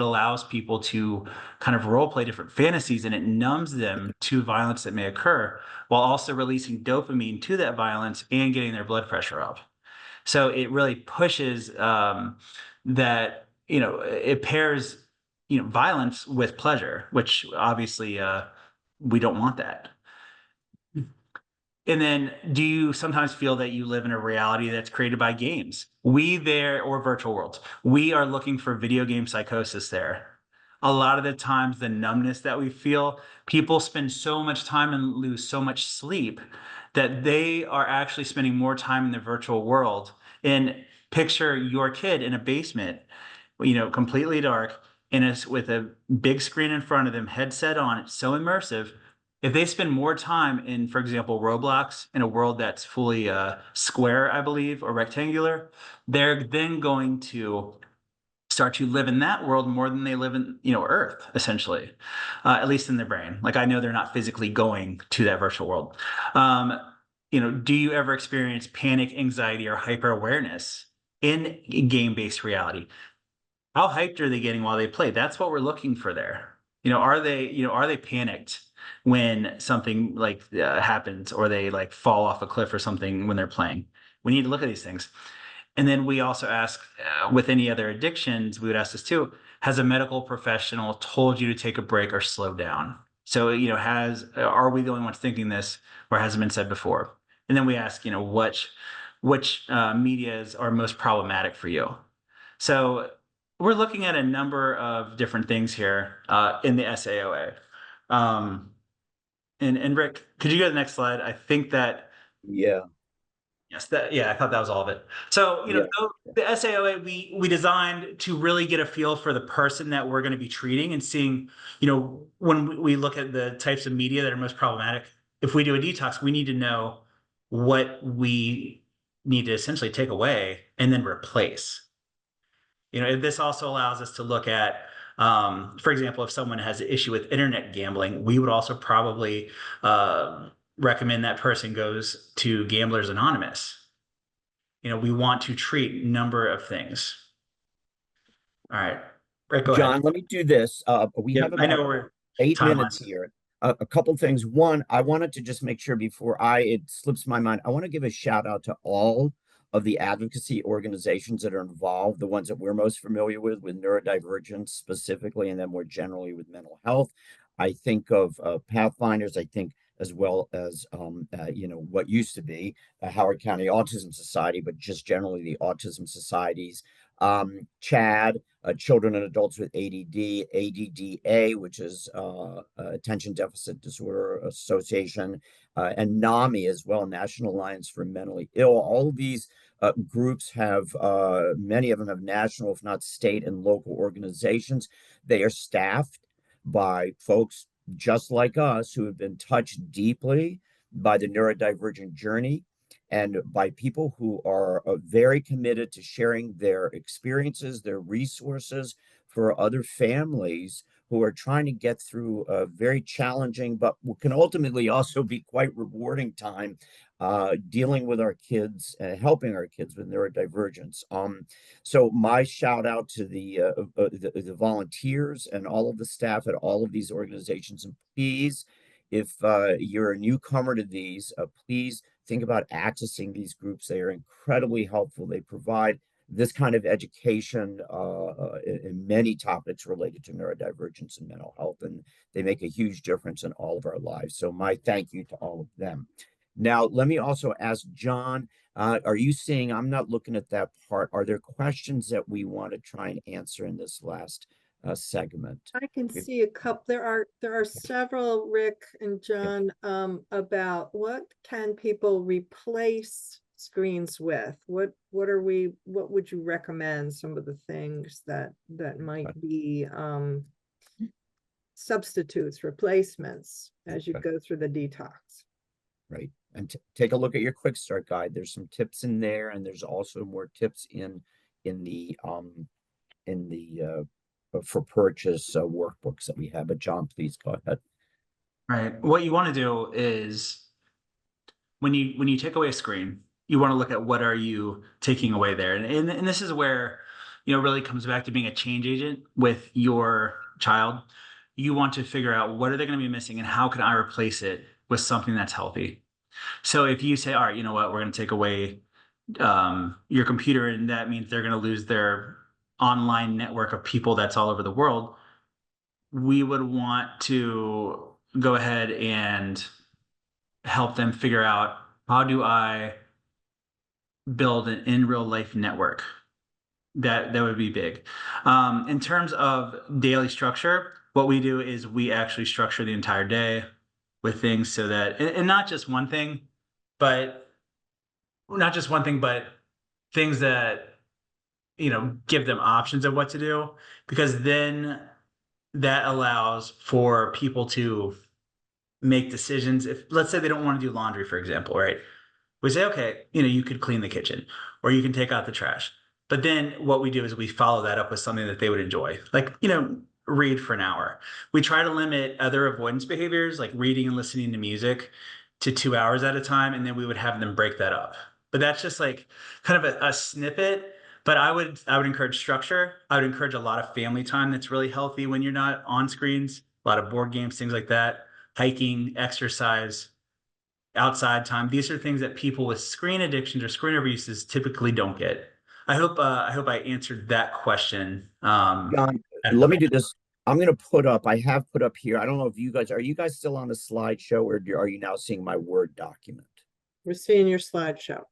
allows people to kind of role play different fantasies, and it numbs them to violence that may occur, while also releasing dopamine to that violence and getting their blood pressure up. So it really pushes that, it pairs violence with pleasure, which obviously we don't want that. And then, do you sometimes feel that you live in a reality that's created by games? Or virtual worlds. We are looking for video game psychosis there. A lot of the times, the numbness that we feel, people spend so much time and lose so much sleep that they are actually spending more time in the virtual world. And picture your kid in a basement, completely dark, and with a big screen in front of them, headset on, it's so immersive. If they spend more time in, for example, Roblox, in a world that's fully square, I believe, or rectangular, they're then going to start to live in that world more than they live in, Earth, essentially, at least in their brain. Like, I know they're not physically going to that virtual world. Do you ever experience panic, anxiety, or hyper awareness in game-based reality? How hyped are they getting while they play? That's what we're looking for there. Are they panicked when something like happens, or they like fall off a cliff or something when they're playing? We need to look at these things. And then we also ask, with any other addictions, we would ask this too: has a medical professional told you to take a break or slow down? So, are we the only ones thinking this, or has it been said before? And then we ask, which medias are most problematic for you? So we're looking at a number of different things here in the SAOA. And Rick, could you go to the next slide? I think that. Yeah. Yes, I thought that was all of it. So, the SAOA we designed to really get a feel for the person that we're going to be treating, and seeing, when we look at the types of media that are most problematic, if we do a detox, we need to know what we need to essentially take away and then replace. This also allows us to look at, for example, if someone has an issue with internet gambling, we would also probably recommend that person goes to Gamblers Anonymous. We want to treat a number of things. All right, Rick, go John, ahead. let me do this. We have I know about we're 8 minutes time-wise. here. A couple things. One, I wanted to just make sure before it slips my mind, I want to give a shout out to all of the advocacy organizations that are involved, the ones that we're most familiar with neurodivergence specifically, and then more generally with mental health. I think of Pathfinders, I think, as well as, what used to be Howard County Autism Society, but just generally the autism societies. CHAD, Children and Adults with ADD, ADDA, which is Attention Deficit Disorder Association, and NAMI as well, National Alliance for Mentally Ill. All of these groups have, many of them have national, if not state and local organizations. They are staffed by folks just like us who have been touched deeply by the neurodivergent journey, and by people who are very committed to sharing their experiences, their resources for other families who are trying to get through a very challenging, but can ultimately also be quite rewarding time dealing with our kids and helping our kids with neurodivergence. So my shout out to the volunteers and all of the staff at all of these organizations. And please, if you're a newcomer to these, please think about accessing these groups. They are incredibly helpful. They provide this kind of education in many topics related to neurodivergence and mental health, and they make a huge difference in all of our lives. So my thank you to all of them. Now, let me also ask John, are you seeing, I'm not looking at that part, are there questions that we want to try and answer in this last segment? I can see a couple. There are several, Rick and John, about what can people replace screens with? What would you recommend? Some of the things that might be substitutes, replacements as you go through the detox. Right. And take a look at your quick start guide. There's some tips in there, and there's also more tips in the for purchase workbooks that we have. But John, please go ahead. Right. What you want to do is when you take away a screen, you want to look at what are you taking away there. And this is where, really comes back to being a change agent with your child. You want to figure out what are they going to be missing and how can I replace it with something that's healthy. So if you say, all right, you know what, we're going to take away your computer, and that means they're going to lose their online network of people that's all over the world, we would want to go ahead and help them figure out, how do I build an in real life network? That would be big. In terms of daily structure, what we do is we actually structure the entire day with things so that, and not just one thing, but things that, give them options of what to do, because then that allows for people to make decisions. If, let's say, they don't want to do laundry, for example, right? We say, okay, you could clean the kitchen or you can take out the trash. But then what we do is we follow that up with something that they would enjoy, like, read for an hour. We try to limit other avoidance behaviors like reading and listening to music to 2 hours at a time. And then we would have them break that up. But that's just like kind of a snippet. But I would encourage structure. I would encourage a lot of family time that's really healthy when you're not on screens, a lot of board games, things like that, hiking, exercise, outside time. These are things that people with screen addictions or screen overuses typically don't get. I hope I answered that question. John, let me do this. I'm going to I have put up here. I don't know if are you guys still on the slideshow, or are you now seeing my Word document? We're seeing your slideshow.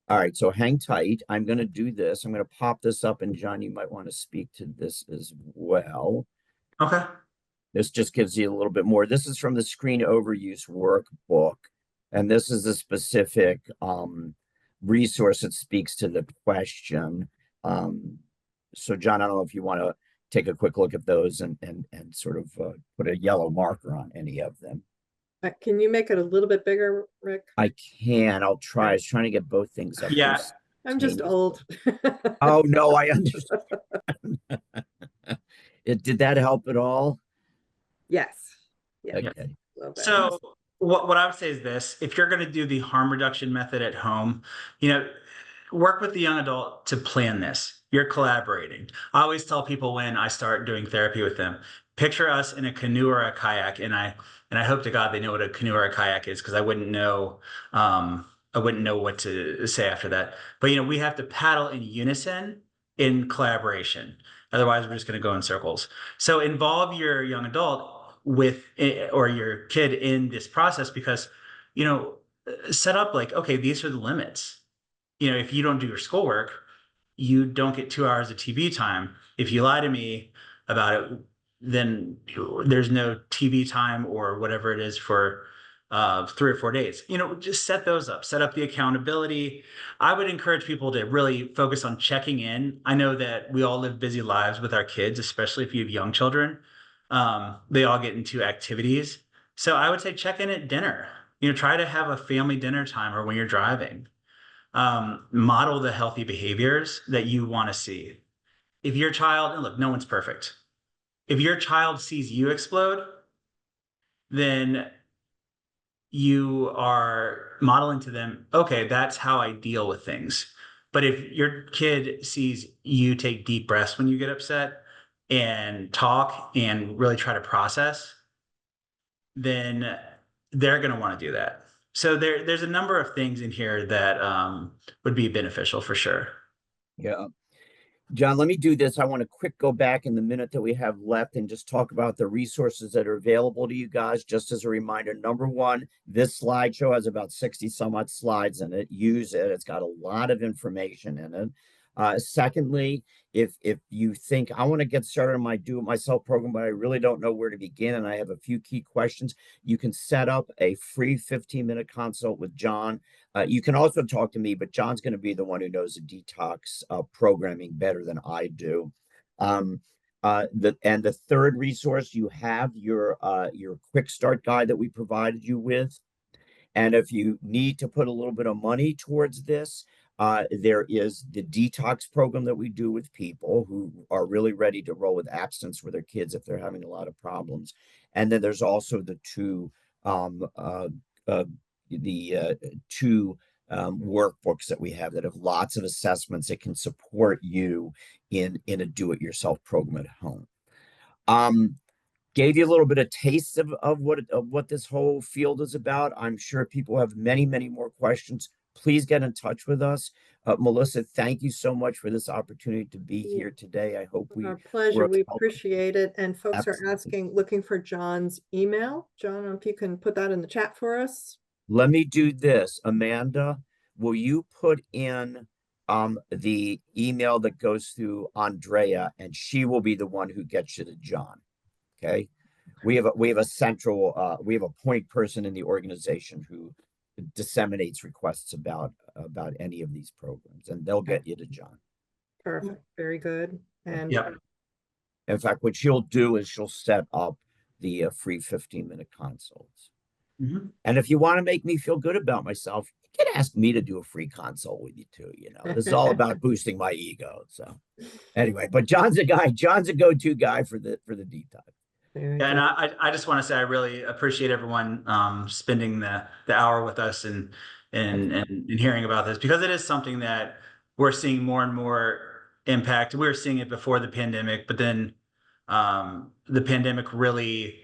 All right, so hang tight. I'm going to do this. I'm going to pop this up, and John, you might want to speak to this as well. Okay. This just gives you a little bit more. This is from the Screen Overuse Workbook, and this is a specific resource that speaks to the question. So, John, I don't know if you want to take a quick look at those and sort of put a yellow marker on any of them. Can you make it a little bit bigger, Rick? I can. I'll try. I was trying to get both things up. Yeah. I'm just old. Oh, no, I understand. Did that help at all? Yes. Yeah. Okay. So what I would say is this: if you're going to do the harm reduction method at home, work with the young adult to plan this. You're collaborating. I always tell people when I start doing therapy with them, picture us in a canoe or a kayak, and I hope to God they know what a canoe or a kayak is, because I wouldn't know what to say after that. But we have to paddle in unison, in collaboration. Otherwise, we're just going to go in circles. So involve your young adult or your kid in this process, because set up like, okay, these are the limits. If you don't do your schoolwork, you don't get 2 hours of TV time. If you lie to me about it, then there's no TV time or whatever it is for 3 or 4 days. Just set those up, set up the accountability. I would encourage people to really focus on checking in. I know that we all live busy lives with our kids, especially if you have young children. They all get into activities. So I would say check in at dinner. Try to have a family dinner time, or when you're driving. Model the healthy behaviors that you want to see. If your child, and look, no one's perfect. if your child sees you explode, then you are modeling to them, okay, that's how I deal with things. But if your kid sees you take deep breaths when you get upset and talk and really try to process, then they're going to want to do that. So there's a number of things in here that would be beneficial for sure. Yeah. John, let me do this. I want to quick go back in the minute that we have left and just talk about the resources that are available to you guys. Just as a reminder, number one, this slideshow has about 60 some odd slides in it. Use it. It's got a lot of information in it. Secondly, if you think I want to get started on my do it myself program, but I really don't know where to begin, and I have a few key questions, you can set up a free 15-minute consult with John. You can also talk to me, but John's going to be the one who knows the detox programming better than I do. The third resource, you have your quick start guide that we provided you with. And if you need to put a little bit of money towards this, there is the detox program that we do with people who are really ready to roll with abstinence for their kids if they're having a lot of problems. And then there's also the two workbooks that we have that have lots of assessments that can support you in a do-it-yourself program at home. Gave you a little bit of taste of what this whole field is about. I'm sure people have many, many more questions. Please get in touch with us. Melissa, thank you so much for this opportunity to be here today. I hope Our pleasure. We appreciate it. And folks Absolutely. are asking, looking for John's email. John, if you can put that in the chat for us. Let me do this. Amanda, will you put in the email that goes through Andrea, and she will be the one who gets you to John. Okay. We have a central we have a point person in the organization who disseminates requests about any of these programs, and they'll get you to John. Perfect. Very good. And Yeah. In fact, what she'll do is she'll set up the free 15-minute consults. Mm-hmm. And if you want to make me feel good about myself, you can ask me to do a free consult with you too. You know, this is all about boosting my ego. So anyway, but John's a go-to guy for the detox. Yeah, and I just want to say I really appreciate everyone spending the hour with us and hearing about this, because it is something that we're seeing more and more impact. We were seeing it before the pandemic, but then the pandemic really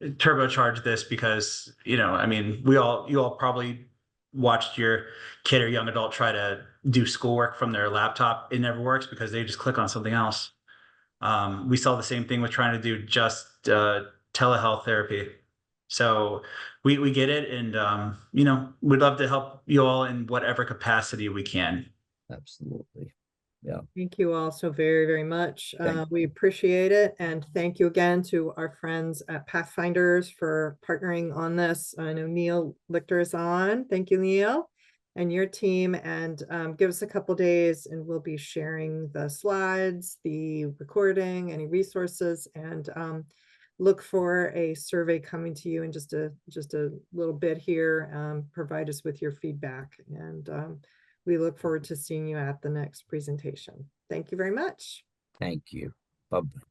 turbocharged this because, you know, I mean, you all probably watched your kid or young adult try to do schoolwork from their laptop. It never works because they just click on something else. We saw the same thing with trying to do just telehealth therapy. So we get it. And, you know, we'd love to help you all in whatever capacity we can. Absolutely. Yeah. thank you all so very, very much. We appreciate it. And thank you again to our friends at Pathfinders for partnering on this. I know Neil Lichter is on. Thank you, Neil, and your team. And give us a couple days and we'll be sharing the slides, the recording, any resources, and look for a survey coming to you in just a little bit here. Provide us with your feedback, and we look forward to seeing you at the next presentation. Thank you very much. Thank you. Bye-bye.